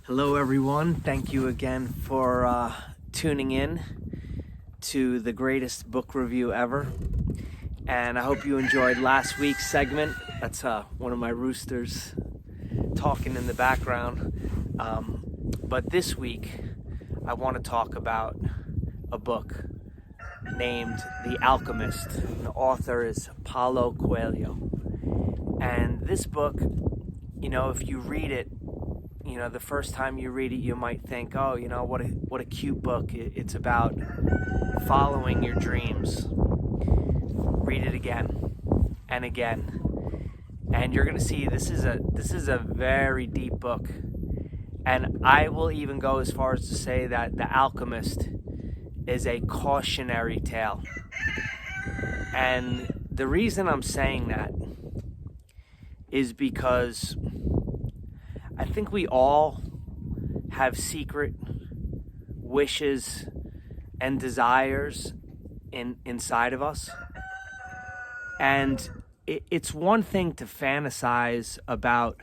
Hello everyone, thank you again for tuning in to the greatest book review ever. And I hope you enjoyed last week's segment. That's one of my roosters talking in the background. But this week I want to talk about a book named The Alchemist. The author is Paulo Coelho. And this book, if you read it, the first time you read it, you might think, oh, what a cute book. It's about following your dreams. Read it again and again, and you're gonna see this is a very deep book. And I will even go as far as to say that The Alchemist is a cautionary tale. And the reason I'm saying that is because I think we all have secret wishes and desires inside of us. And it's one thing to fantasize about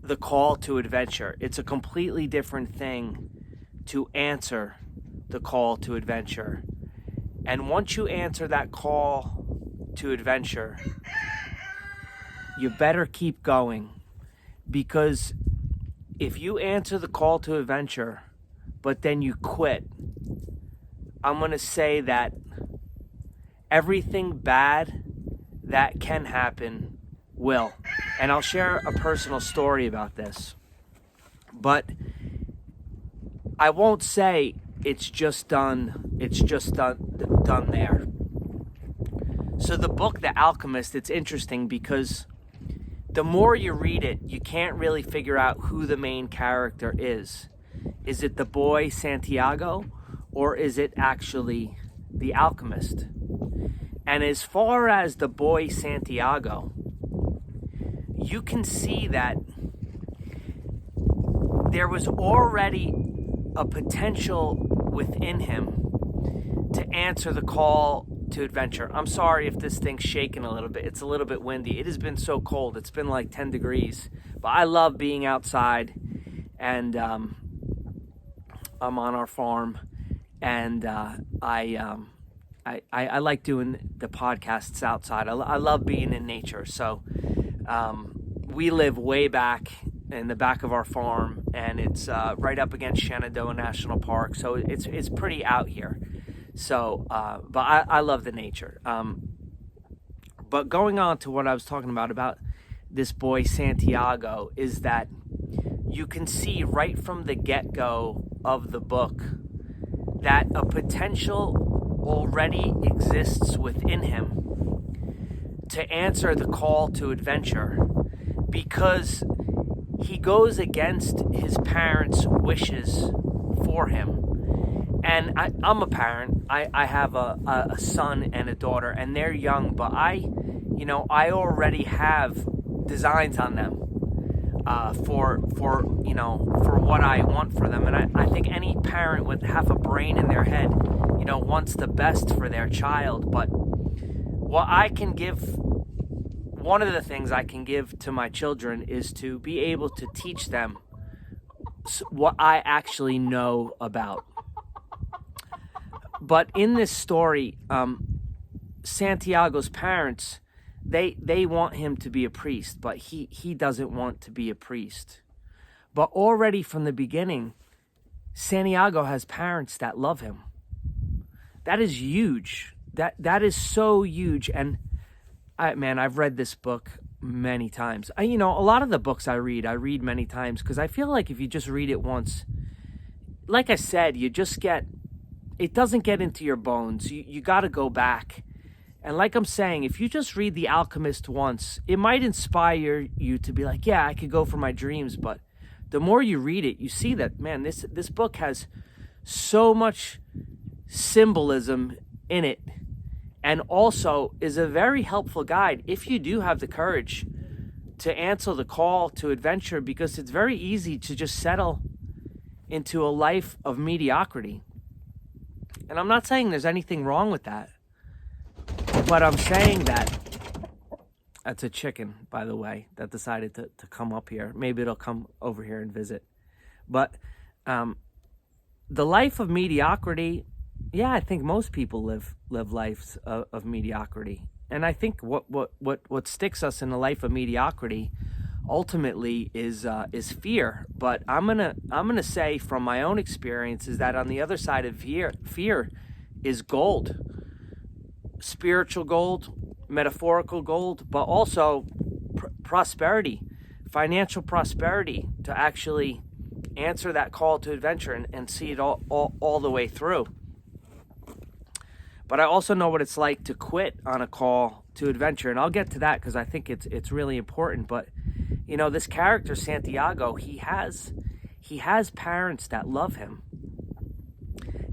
the call to adventure. It's a completely different thing to answer the call to adventure. And once you answer that call to adventure, you better keep going, because if you answer the call to adventure but then you quit, I'm going to say that everything bad that can happen will. And I'll share a personal story about this, but I won't say it's just done there. So the book, The Alchemist, it's interesting because the more you read it, you can't really figure out who the main character is. Is it the boy Santiago, or is it actually the alchemist? And as far as the boy Santiago, you can see that there was already a potential within him to answer the call to adventure. I'm sorry if this thing's shaking a little bit. It's a little bit windy. It has been so cold. It's been like 10 degrees. But I love being outside, and I'm on our farm, and I like doing the podcasts outside. I love being in nature. So we live way back in the back of our farm, and it's right up against Shenandoah National Park. So it's pretty out here. So, but I love the nature. But going on to what I was talking about this boy Santiago, is that you can see right from the get-go of the book that a potential already exists within him to answer the call to adventure, because he goes against his parents' wishes for him. And I'm a parent. I have a son and a daughter, and they're young, but I already have designs on them for what I want for them. And I think any parent with half a brain in their head, wants the best for their child. But what I can give, one of the things I can give to my children is to be able to teach them what I actually know about. But in this story, Santiago's parents, they want him to be a priest, but he doesn't want to be a priest. But already from the beginning, Santiago has parents that love him. That is huge. That is so huge. And I've read this book many times. A lot of the books I read many times, because I feel like if you just read it once, like I said, it doesn't get into your bones. You got to go back. And like I'm saying, if you just read The Alchemist once, it might inspire you to be like, yeah, I could go for my dreams. But the more you read it, you see that, man, this book has so much symbolism in it, and also is a very helpful guide if you do have the courage to answer the call to adventure, because it's very easy to just settle into a life of mediocrity. And I'm not saying there's anything wrong with that, but I'm saying that That's a chicken, by the way, that decided to come up here. Maybe it'll come over here and visit. But the life of mediocrity, yeah, I think most people live lives of mediocrity. And I think what sticks us in a life of mediocrity ultimately is fear. But I'm gonna say from my own experience is that on the other side of fear is gold, spiritual gold, metaphorical gold, but also prosperity, financial prosperity, to actually answer that call to adventure and see it all the way through. But I also know what it's like to quit on a call to adventure, and I'll get to that because I think it's really important. But this character Santiago, he has parents that love him,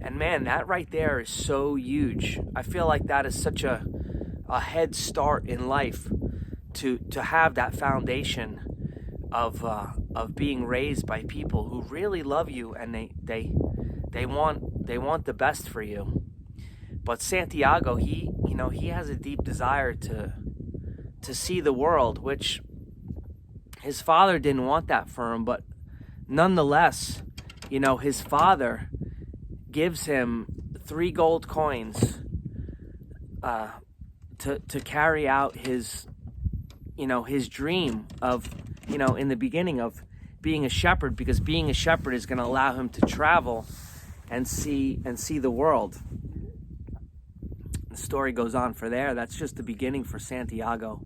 and man, that right there is so huge. I feel like that is such a head start in life to have that foundation of being raised by people who really love you and they want the best for you. But Santiago, he has a deep desire to see the world, which his father didn't want that for him, but nonetheless, his father gives him 3 gold coins to carry out his dream of, in the beginning of being a shepherd, because being a shepherd is going to allow him to travel and see the world. The story goes on for there. That's just the beginning for Santiago.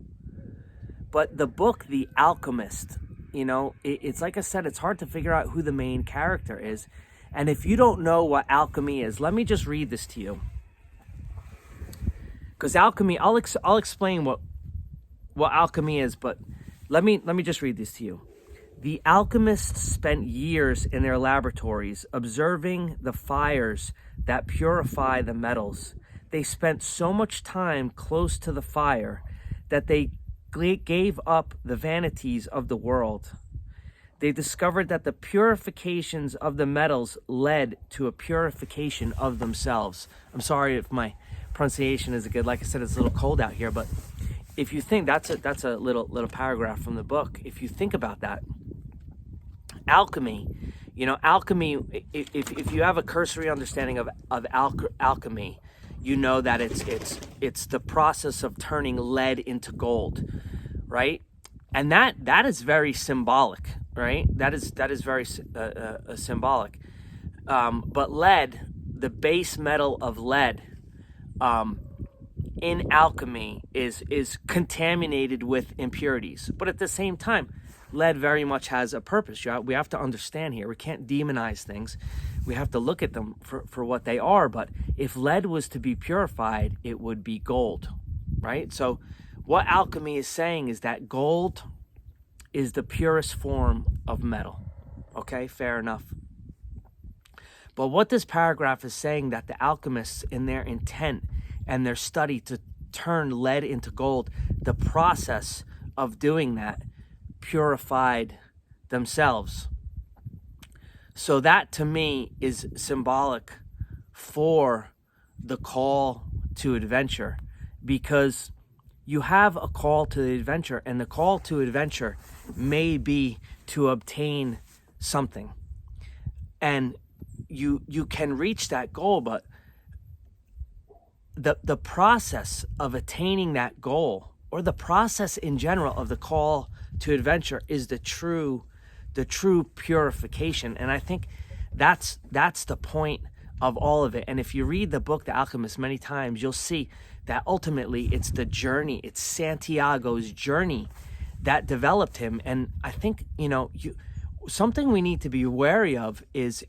But the book, The Alchemist, it's like I said, it's hard to figure out who the main character is. And if you don't know what alchemy is, let me just read this to you. Because alchemy, I'll explain what alchemy is, but let me just read this to you. The alchemists spent years in their laboratories observing the fires that purify the metals. They spent so much time close to the fire that they gave up the vanities of the world. They discovered that the purifications of the metals led to a purification of themselves. I'm sorry if my pronunciation isn't good. Like I said, it's a little cold out here, but if you think that's a little paragraph from the book. If you think about that, alchemy, if you have a cursory understanding of alchemy, that it's the process of turning lead into gold, right? And that is very symbolic, right? That is very symbolic. But lead, the base metal of lead, in alchemy is contaminated with impurities. But at the same time, lead very much has a purpose. We have to understand here. We can't demonize things. We have to look at them for what they are. But if lead was to be purified, it would be gold, right? So what alchemy is saying is that gold is the purest form of metal. Okay, fair enough. But what this paragraph is saying, that the alchemists, in their intent and their study to turn lead into gold, the process of doing that purified themselves. So that to me is symbolic for the call to adventure, because you have a call to the adventure, and the call to adventure may be to obtain something. And you can reach that goal, but the process of attaining that goal, or the process in general of the call to adventure, is the true purification. And I think that's the point of all of it. And if you read the book The Alchemist many times, you'll see that ultimately it's the journey, it's Santiago's journey that developed him. And I think something we need to be wary of is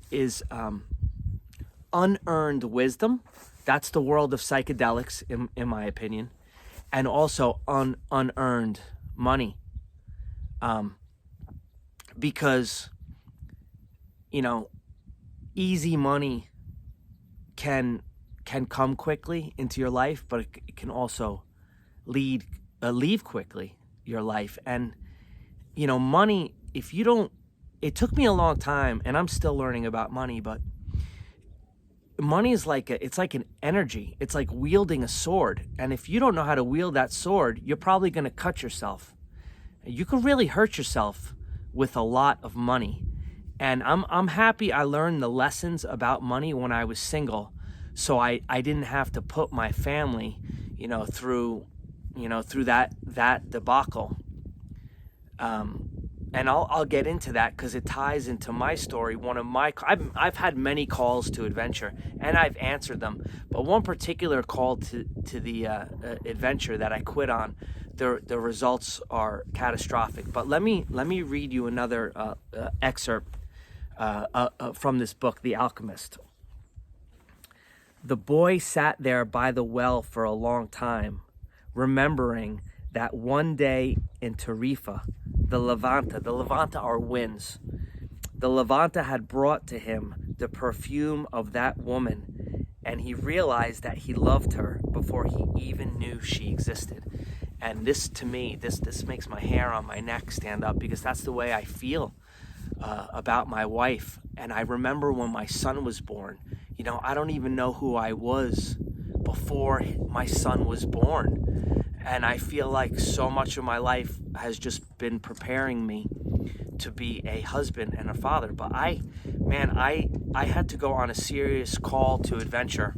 unearned wisdom. That's the world of psychedelics, in my opinion, and also unearned money. Because easy money can come quickly into your life, but it can also leave quickly your life. And money, if you don't, it took me a long time, and I'm still learning about money, but money is it's like an energy. It's like wielding a sword. And if you don't know how to wield that sword, you're probably going to cut yourself. You could really hurt yourself with a lot of money. And I'm happy I learned the lessons about money when I was single, so I didn't have to put my family, through that debacle. And I'll get into that because it ties into my story. I've had many calls to adventure, and I've answered them. But one particular call to the adventure that I quit on, the results are catastrophic. But let me read you another excerpt from this book, The Alchemist. The boy sat there by the well for a long time, remembering that one day in Tarifa, the Levanta are winds. The Levanta had brought to him the perfume of that woman, and he realized that he loved her before he even knew she existed. And this, to me, this makes my hair on my neck stand up, because that's the way I feel about my wife. And I remember when my son was born, I don't even know who I was before my son was born. And I feel like so much of my life has just been preparing me to be a husband and a father. But I had to go on a serious call to adventure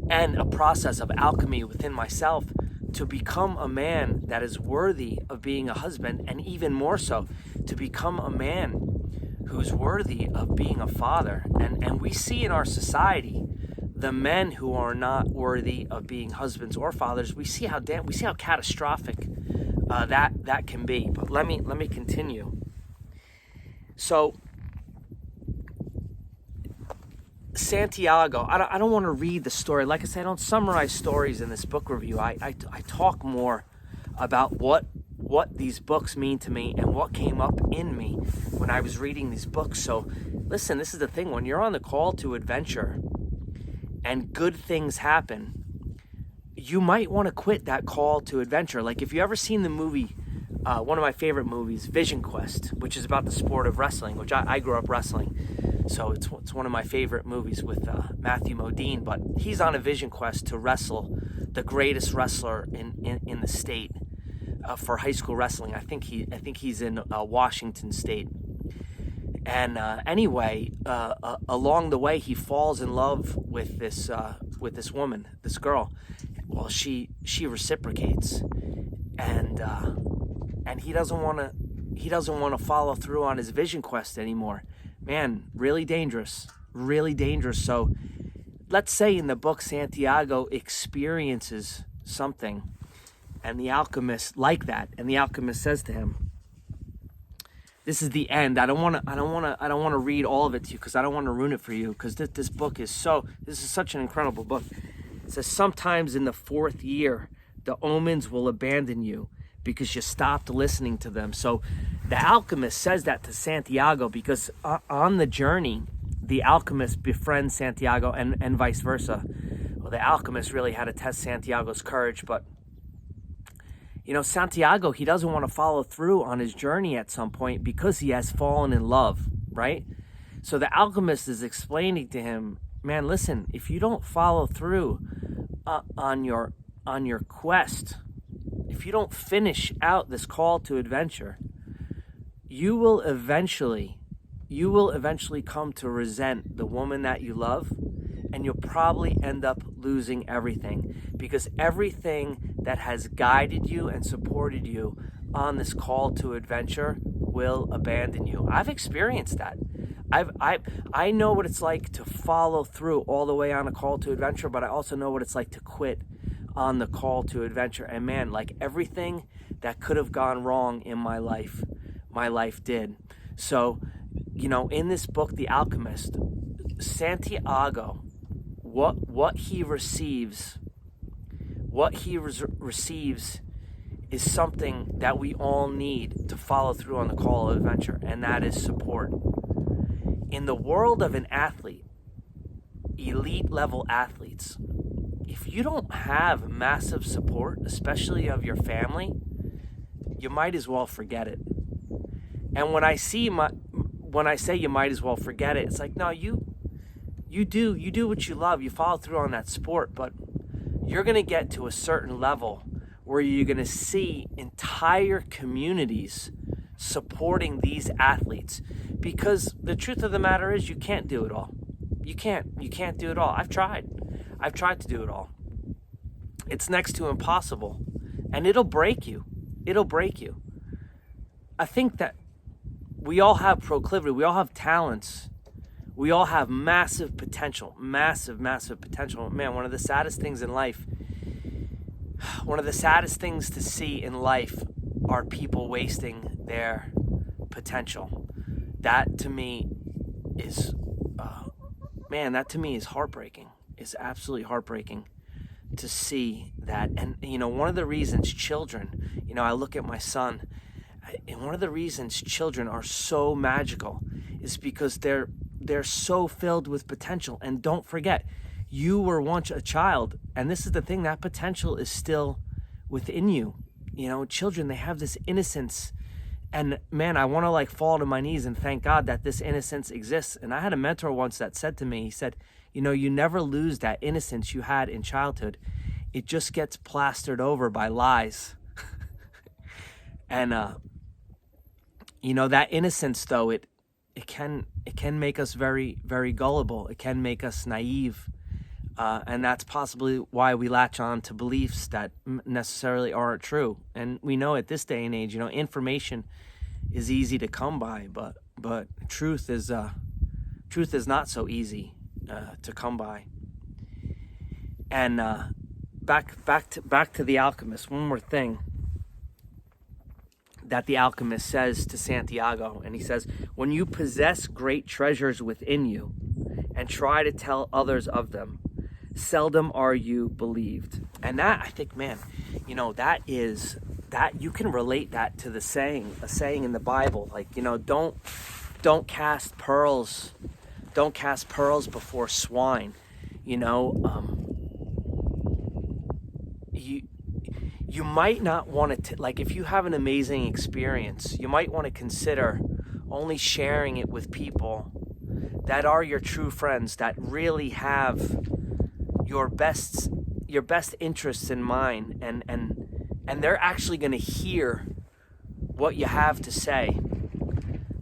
and a process of alchemy within myself to become a man that is worthy of being a husband, and even more so, to become a man who's worthy of being a father. And we see in our society the men who are not worthy of being husbands or fathers. We see how catastrophic that can be. But let me continue. So Santiago, I don't want to read the story. Like I said, I don't summarize stories in this book review. I talk more about what these books mean to me and what came up in me when I was reading these books. So listen, this is the thing. When you're on the call to adventure and good things happen, you might want to quit that call to adventure. Like if you ever seen the movie, one of my favorite movies, Vision Quest, which is about the sport of wrestling, which I grew up wrestling. So it's one of my favorite movies with Matthew Modine. But he's on a vision quest to wrestle the greatest wrestler in the state for high school wrestling. I think he's in Washington State. And anyway, along the way, he falls in love with this woman, this girl. Well, she reciprocates, and he doesn't want to follow through on his vision quest anymore. Man, really dangerous. So let's say in the book Santiago experiences something, and the alchemist like that, and the alchemist says to him, this is the end. I don't want to read all of it to you because I don't want to ruin it for you, because this book is such an incredible book. It says, sometimes in the 4th year, the omens will abandon you because you stopped listening to them. So the alchemist says that to Santiago because on the journey, the alchemist befriends Santiago and vice versa. Well, the alchemist really had to test Santiago's courage, but Santiago, he doesn't want to follow through on his journey at some point because he has fallen in love, right? So the alchemist is explaining to him, man, listen, if you don't follow through on your quest, if you don't finish out this call to adventure, you will eventually come to resent the woman that you love, and you'll probably end up losing everything, because everything that has guided you and supported you on this call to adventure will abandon you. I've experienced that. I know what it's like to follow through all the way on a call to adventure, but I also know what it's like to quit on the call to adventure. And man, like everything that could have gone wrong in my life did. So, in this book, The Alchemist, Santiago, what he receives is something that we all need to follow through on the call of adventure, and that is support. In the world of an athlete, elite level athletes, if you don't have massive support, especially of your family, you might as well forget it. And when I say you might as well forget it, it's like, no, you you do what you love, you follow through on that sport, but you're going to get to a certain level where you're going to see entire communities supporting these athletes, because the truth of the matter is you can't do it all. You can't do it all. I've tried to do it all. It's next to impossible, and it'll break you. I think that we all have proclivity, we all have talents, we all have massive potential, massive potential. Man, one of the saddest things to see in life are people wasting their potential. That to me is, heartbreaking. It's absolutely heartbreaking to see that. And, one of the reasons children, I look at my son, and one of the reasons children are so magical is because they're so filled with potential. And don't forget, you were once a child, and this is the thing, that potential is still within you. Children, they have this innocence, and man, I want to fall to my knees and thank God that this innocence exists. And I had a mentor once that said to me, he said, you never lose that innocence you had in childhood. It just gets plastered over by lies. And that innocence, though, it can make us very, very gullible. It can make us naive. And that's possibly why we latch on to beliefs that necessarily aren't true. And we know at this day and age, information is easy to come by, but truth is not so easy to come by. And back to the Alchemist. One more thing that the Alchemist says to Santiago, and he says, when you possess great treasures within you and try to tell others of them, seldom are you believed. And that, I think, man, that you can relate that to a saying in the Bible, don't cast pearls before swine. You might not want to, if you have an amazing experience, you might want to consider only sharing it with people that are your true friends, that really have your best interests in mind, and they're actually going to hear what you have to say.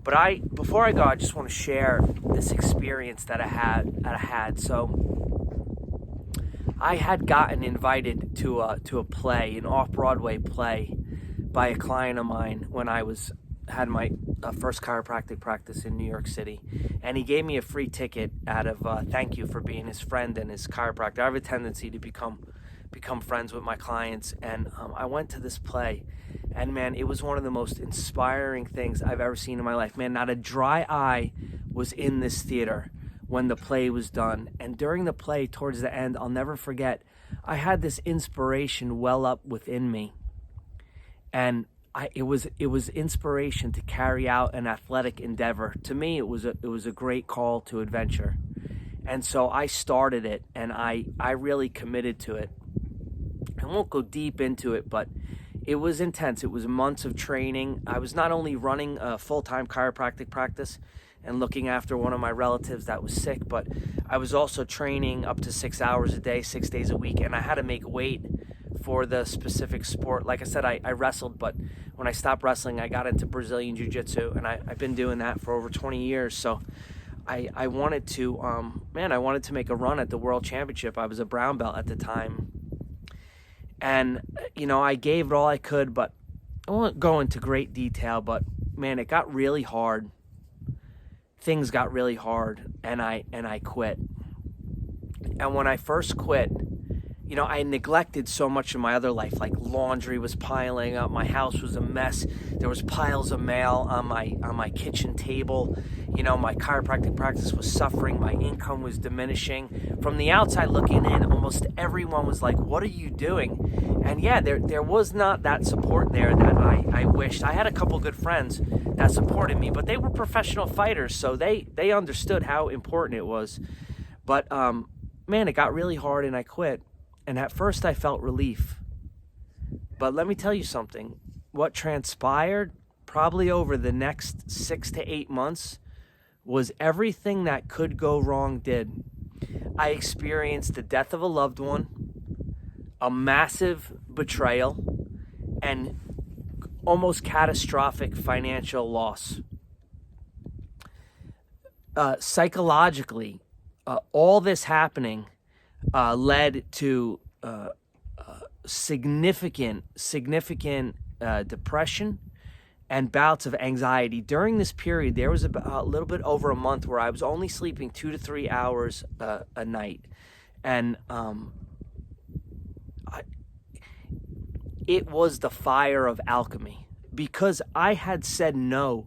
But before I go, I just want to share this experience that I had. So I had gotten invited to a play, an off-Broadway play, by a client of mine when I had my first chiropractic practice in New York City, and he gave me a free ticket out of thank you for being his friend and his chiropractor. I have a tendency to become friends with my clients, and I went to this play, and man, it was one of the most inspiring things I've ever seen in my life. Man, not a dry eye was in this theater when the play was done. And during the play, towards the end, I'll never forget, I had this inspiration well up within me. And it was inspiration to carry out an athletic endeavor. To me, it was a great call to adventure. And so I started it, and I really committed to it. I won't go deep into it, but it was intense. It was months of training. I was not only running a full-time chiropractic practice and looking after one of my relatives that was sick, but I was also training up to 6 hours a day, 6 days a week, and I had to make weight for the specific sport. Like I said, I wrestled, but when I stopped wrestling, I got into Brazilian Jiu-Jitsu, and I've been doing that for over 20 years. So I wanted to, make a run at the World Championship. I was a brown belt at the time. And, I gave it all I could, but I won't go into great detail, but man, it got really hard. Things got really hard, and I quit. And when I first quit, I neglected so much of my other life. Like, laundry was piling up, my house was a mess, there was piles of mail on my kitchen table. My chiropractic practice was suffering, my income was diminishing. From the outside looking in, almost everyone was like, what are you doing? And yeah, there was not that support there that I wished. I had a couple good friends that supported me, but they were professional fighters, so they understood how important it was. But man, it got really hard, and I quit. And at first I felt relief. But let me tell you something. What transpired probably over the next 6 to 8 months was everything that could go wrong did. I experienced the death of a loved one, a massive betrayal, and almost catastrophic financial loss. Psychologically, all this happening led to significant depression and bouts of anxiety. During this period, there was a little bit over a month where I was only sleeping 2 to 3 hours a night. And it was the fire of alchemy, because I had said no.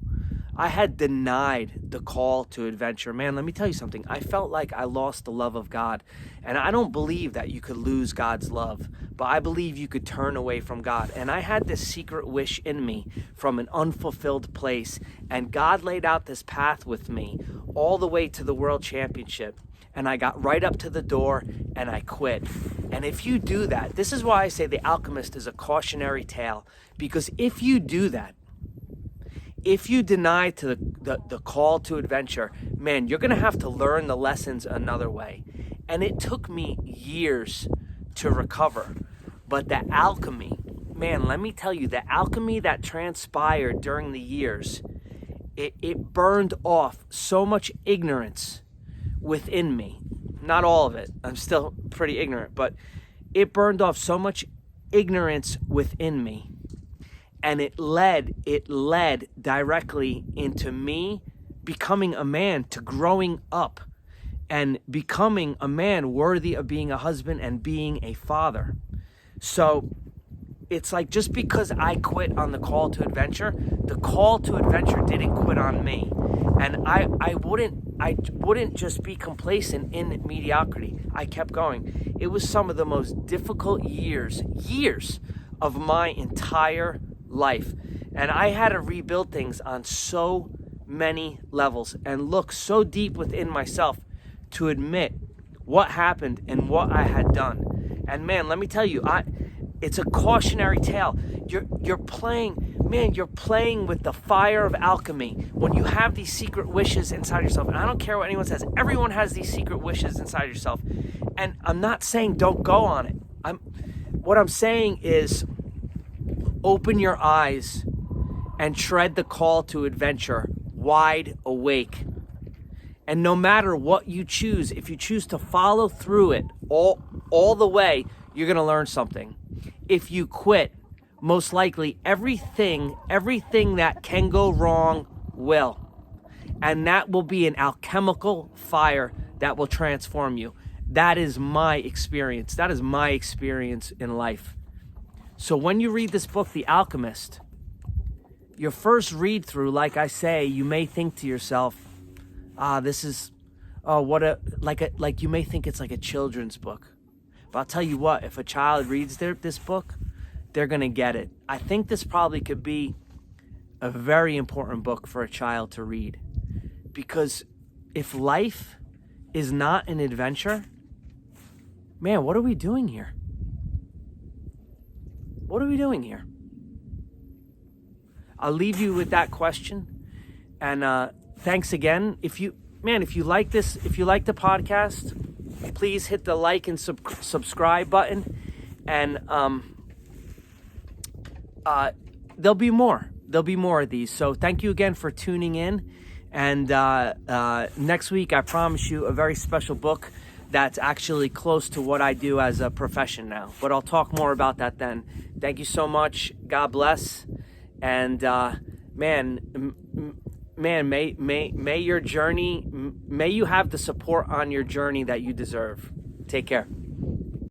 I had denied the call to adventure. Man, let me tell you something. I felt like I lost the love of God. And I don't believe that you could lose God's love, but I believe you could turn away from God. And I had this secret wish in me from an unfulfilled place. And God laid out this path with me all the way to the World Championship. And I got right up to the door and I quit. And if you do that, this is why I say The Alchemist is a cautionary tale. Because if you do that, if you deny to the call to adventure, man, you're going to have to learn the lessons another way. And it took me years to recover. But the alchemy, man, let me tell you, the alchemy that transpired during the years, it burned off so much ignorance within me. Not all of it. I'm still pretty ignorant, but it burned off so much ignorance within me. And it led directly into me becoming a man, to growing up and becoming a man worthy of being a husband and being a father. So it's like, just because I quit on the call to adventure, the call to adventure didn't quit on me. And I wouldn't just be complacent in mediocrity. I kept going. It was some of the most difficult years of my entire life. And I had to rebuild things on so many levels and look so deep within myself to admit what happened and what I had done. And man, let me tell you, it's a cautionary tale. You're playing with the fire of alchemy when you have these secret wishes inside yourself. And I don't care what anyone says. Everyone has these secret wishes inside yourself. And I'm not saying don't go on it. What I'm saying is, open your eyes and tread the call to adventure wide awake. And no matter what you choose, if you choose to follow through it all the way, you're going to learn something. If you quit, most likely everything that can go wrong will. And that will be an alchemical fire that will transform you. That is my experience. That is my experience in life. So when you read this book, The Alchemist, your first read through, like I say, you may think to yourself, you may think it's like a children's book. But I'll tell you what, if a child reads this book, they're going to get it. I think this probably could be a very important book for a child to read. Because if life is not an adventure, man, what are we doing here? What are we doing here? I'll leave you with that question. And thanks again. If you like this, if you like the podcast, please hit the like and subscribe button. And there'll be more. There'll be more of these. So thank you again for tuning in. And next week, I promise you a very special book that's actually close to what I do as a profession now. But I'll talk more about that then. Thank you so much. God bless. And may your journey, may you have the support on your journey that you deserve. Take care.